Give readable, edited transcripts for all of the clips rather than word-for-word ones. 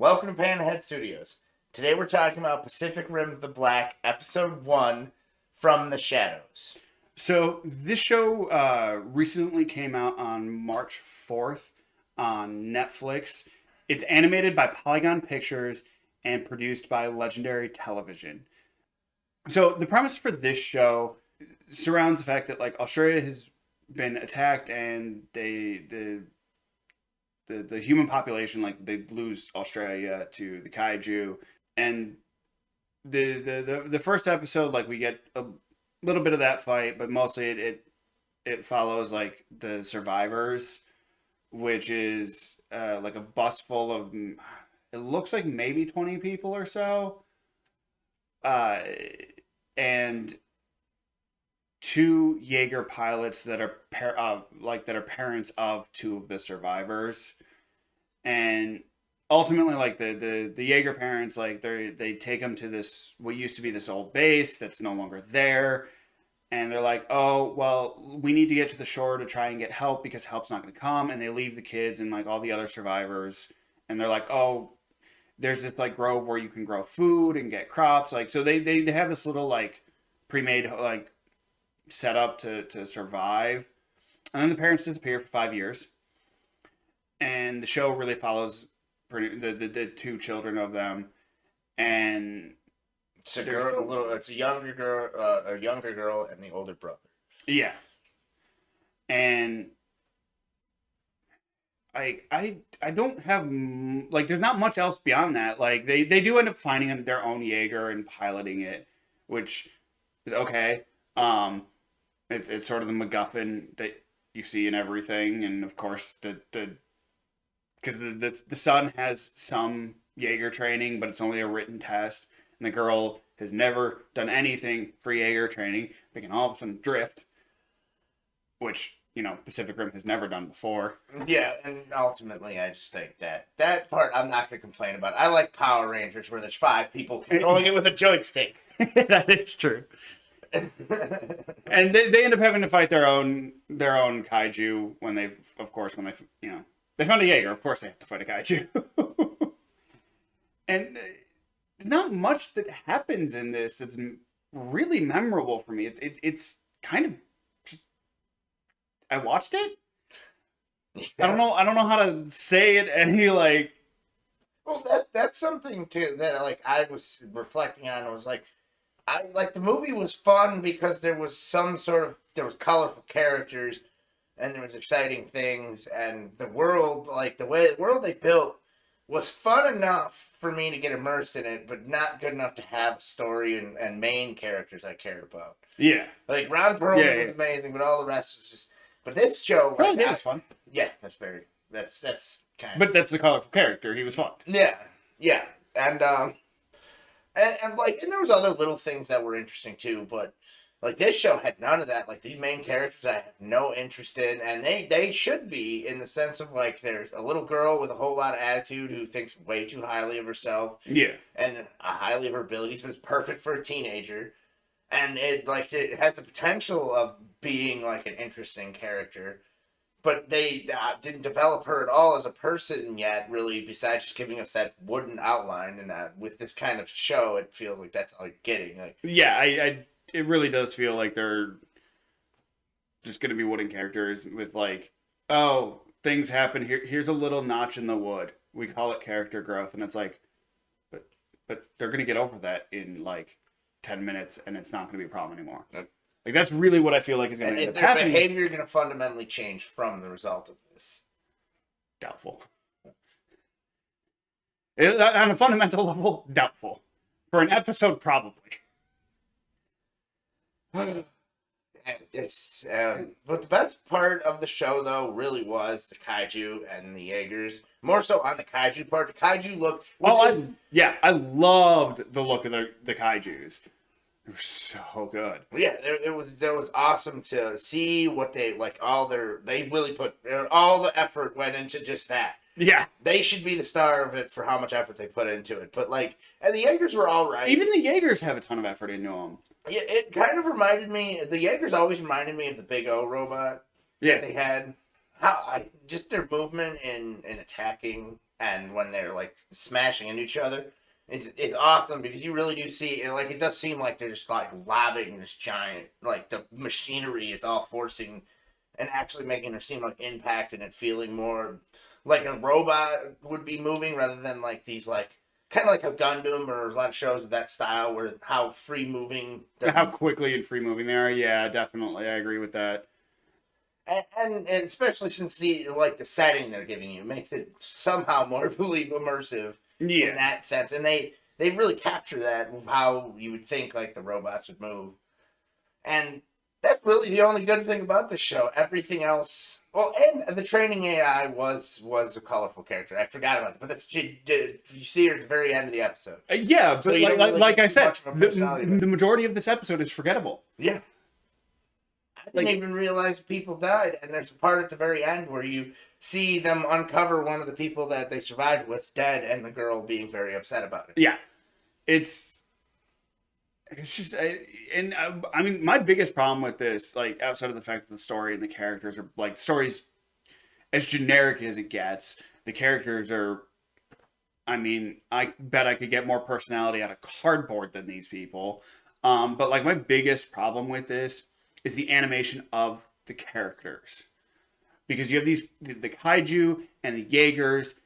Welcome to Panhead Studios. Today we're talking about Pacific Rim of the Black, Episode 1, From the Shadows. So this show recently came out on March 4th on Netflix. It's animated by Polygon Pictures and produced by Legendary Television. So the premise for this show surrounds the fact that Australia has been attacked and the human population, they lose Australia to the kaiju. And the first episode, we get a little bit of that fight, but mostly it follows the survivors, which is a bus full of, it looks like maybe 20 people or so, and two Jaeger pilots that are parents of two of the survivors. And ultimately, the Jaeger parents, they take them to this, what used to be this old base that's no longer there. And they're like, oh, well, we need to get to the shore to try and get help because help's not going to come. And they leave the kids and all the other survivors. And they're like, oh, there's this grove where you can grow food and get crops. So they have this little pre-made set up to survive. And then the parents disappear for 5 years. And the show really follows the two children of them. And it's a younger girl and the older brother. Yeah. And I don't have there's not much else beyond that. They do end up finding their own Jaeger and piloting it, which is okay. It's sort of the MacGuffin that you see in everything, and of course because the son has some Jaeger training, but it's only a written test, and the girl has never done anything for Jaeger training. They can all of a sudden drift, which Pacific Rim has never done before. Yeah, and ultimately, I just think that part I'm not going to complain about. I like Power Rangers where there's 5 people controlling it with a joystick. That is true. And they end up having to fight their own kaiju when they found a Jaeger. Of course, they have to fight a kaiju. And there's not much that happens in this that's really memorable for me. It's kind of just, I watched it. Yeah. I don't know how to say it any Well, that's something too that I was reflecting on. I was the movie was fun because there was colorful characters and there was exciting things, and the world, the world they built was fun enough for me to get immersed in it, but not good enough to have a story and main characters I cared about. Yeah. Ron Perlman was amazing, but all the rest was just... But this show... That was fun. Yeah, that's kind of... But that's the colorful character. He was fun. Yeah. Yeah. And there was other little things that were interesting too, but this show had none of that. These main characters I have no interest in, and they should be, in the sense of there's a little girl with a whole lot of attitude who thinks way too highly of herself. Yeah. And highly of her abilities, but it's perfect for a teenager. And it has the potential of being an interesting character. But they didn't develop her at all as a person yet, really, besides just giving us that wooden outline. And with this kind of show, it feels like that's all you're getting. Yeah, it really does feel like they're just going to be wooden characters with oh, things happen here. Here's a little notch in the wood. We call it character growth, and it's but they're going to get over that in 10 minutes, and it's not going to be a problem anymore. Yep. That's really what I feel like is going to happen. Their behavior going to fundamentally change from the result of this. Doubtful. On a fundamental level, doubtful. For an episode, probably. But the best part of the show, though, really was the kaiju and the Jaegers. More so on the kaiju part. The kaiju looked... I loved the look of the kaijus. They were so good. Yeah, it was awesome to see what they they really put all the effort went into just that. Yeah, they should be the star of it for how much effort they put into it. But and the Jaegers were all right. Even the Jaegers have a ton of effort into them. Yeah, it kind of reminded me. The Jaegers always reminded me of the Big O robot. Yeah, they had just their movement in attacking and when they're like smashing into each other is awesome because you really do see like it does seem like they're just like lobbing this giant like the machinery is all forcing and actually making her seem like impact and it feeling more like a robot would be moving rather than like these like kind of like a Gundam or a lot of shows of that style where how free moving How quickly and free moving they are. Yeah, definitely. I agree with that. and especially since the like the setting they're giving you makes it somehow more immersive in Yeah. that sense and they really capture that of how you would think like the robots would move and that's really the only good thing about the show everything else well and the training AI was a colorful character I forgot about that but that's you see her at the very end of the episode Yeah, but So you don't really like get I too said, much of a personality to it. the majority of this episode is forgettable. yeah I didn't even realize people died, and there's a part at the very end where you see them uncover one of the people that they survived with dead, and the girl being very upset about it. Yeah, it's just, I mean, my biggest problem with this, like outside of the fact that the story and the characters are like the story's as generic as it gets. The characters are, I mean, I bet I could get more personality out of cardboard than these people. But like my biggest problem with this is the animation of the characters because you have the kaiju and the Jaegers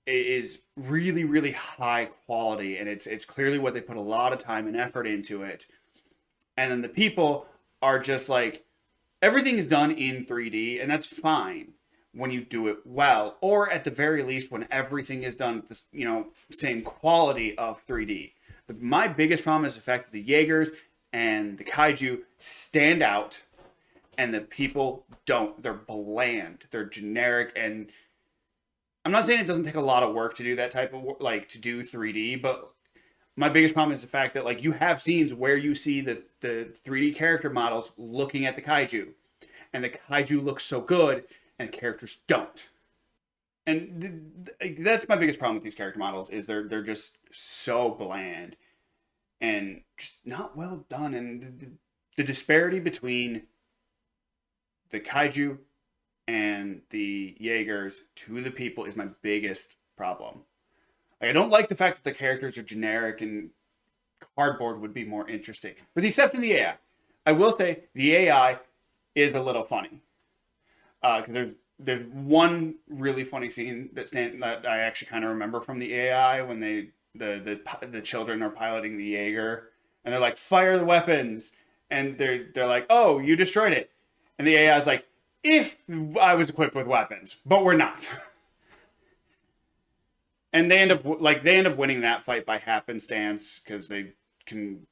is really really high quality and it's clearly what they put a lot of time and effort into it, and then the people are just like everything is done in 3D and that's fine when you do it well, or at the very least when everything is done this same quality of 3D. But my biggest problem is the fact that the Jaegers and the kaiju stand out and the people don't. They're bland, they're generic, and I'm not saying it doesn't take a lot of work to do that type of like to do 3D, but my biggest problem is the fact that like you have scenes where you see the 3D character models looking at the kaiju and the kaiju looks so good and the characters don't. And that's my biggest problem with these character models is they're just so bland and just not well done. And the disparity between the kaiju and the Jaegers to the people is my biggest problem. Like, I don't like the fact that the characters are generic and cardboard would be more interesting. With the exception of the AI. I will say the AI is a little funny. Because there's one really funny scene that I actually kind of remember from the AI when the children are piloting the Jaeger and they're like, fire the weapons, and they're like, oh, you destroyed it, and the AI is like, if I was equipped with weapons, but we're not. And they end up winning that fight by happenstance because they can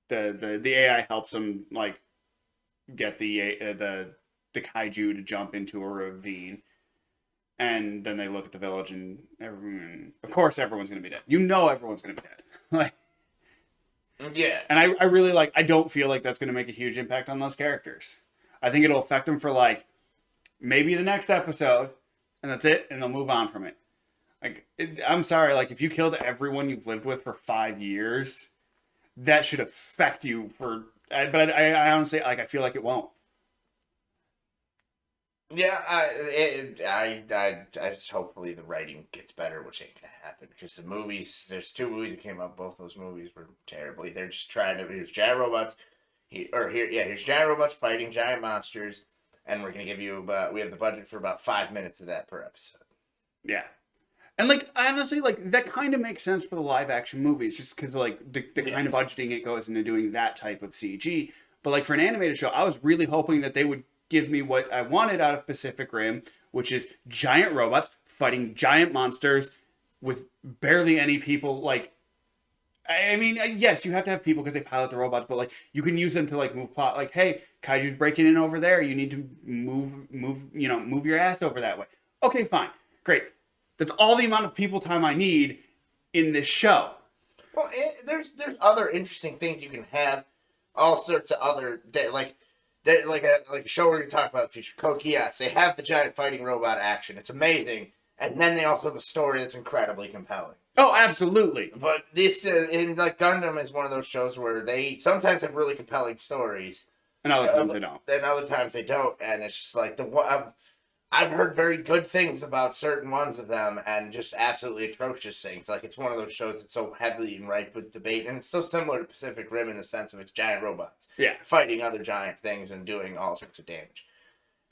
the AI helps them like get the kaiju to jump into a ravine. And then they look at the village, and of course, everyone's going to be dead. Everyone's going to be dead. Like, yeah. And I really like. I don't feel like that's going to make a huge impact on those characters. I think it'll affect them for like maybe the next episode, and that's it, and they'll move on from it. Like, I'm sorry, like if you killed everyone you've lived with for 5 years, that should affect you for. But I honestly like. I feel like it won't. Yeah, I just hopefully the writing gets better, which ain't gonna happen because the movies. There's 2 movies that came out. Both those movies were terribly. They're just trying to. Here's giant robots. Here's giant robots fighting giant monsters, and we're gonna give you we have the budget for about 5 minutes of that per episode. Yeah, and like honestly, like that kind of makes sense for the live action movies, just because like the kind of budgeting it goes into doing that type of CG. But like for an animated show, I was really hoping that they would give me what I wanted out of Pacific Rim, which is giant robots fighting giant monsters with barely any people. Like, I mean, yes, you have to have people because they pilot the robots, but like you can use them to like move plot. Like, hey, kaiju's breaking in over there. You need to move your ass over that way. Okay, fine, great. That's all the amount of people time I need in this show. Well, there's other interesting things you can have. All sorts of other like a show we're going to talk about in the future. Code Geass. They have the giant fighting robot action. It's amazing. And then they also have a story that's incredibly compelling. Oh, absolutely. But this, in like Gundam, is one of those shows where they sometimes have really compelling stories. And other times they don't. And other times they don't. And it's just like I've heard very good things about certain ones of them and just absolutely atrocious things. Like, it's one of those shows that's so heavily and ripe with debate, and it's so similar to Pacific Rim in the sense of it's giant robots Yeah. fighting other giant things and doing all sorts of damage.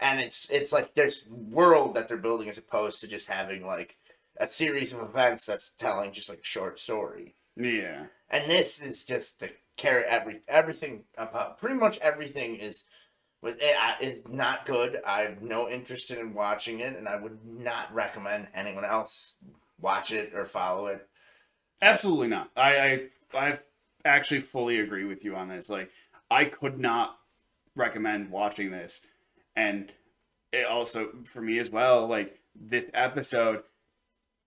And it's like there's world that they're building as opposed to just having like a series of events that's telling just like a short story. Yeah. And this is just to carry everything about pretty much everything is is not good. I have no interest in watching it, and I would not recommend anyone else watch it or follow it. Absolutely not. I actually fully agree with you on this. Like, I could not recommend watching this, and it also for me as well. Like this episode,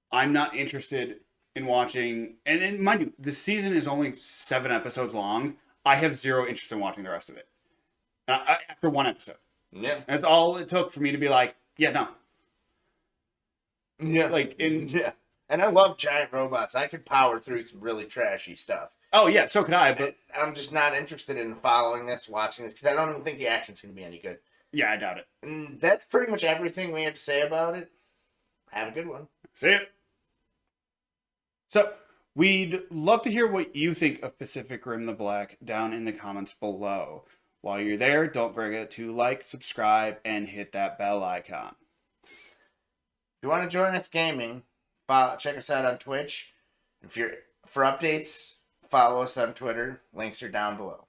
I'm not interested in watching. And mind you, the season is only 7 episodes long. I have zero interest in watching the rest of it after one episode. Yeah, That's all it took for me to be like, yeah, no. yeah, Like in yeah. And I love giant robots. I could power through some really trashy stuff. oh yeah, so could I. But I'm just not interested in following this, watching this, because I don't even think the action's going to be any good. yeah, I doubt it. And that's pretty much everything we have to say about it. Have a good one. See it. So, we'd love to hear what you think of Pacific Rim the Black down in the comments below. While you're there, don't forget to like, subscribe, and hit that bell icon. If you want to join us gaming, check us out on Twitch. If you're for updates, follow us on Twitter. Links are down below.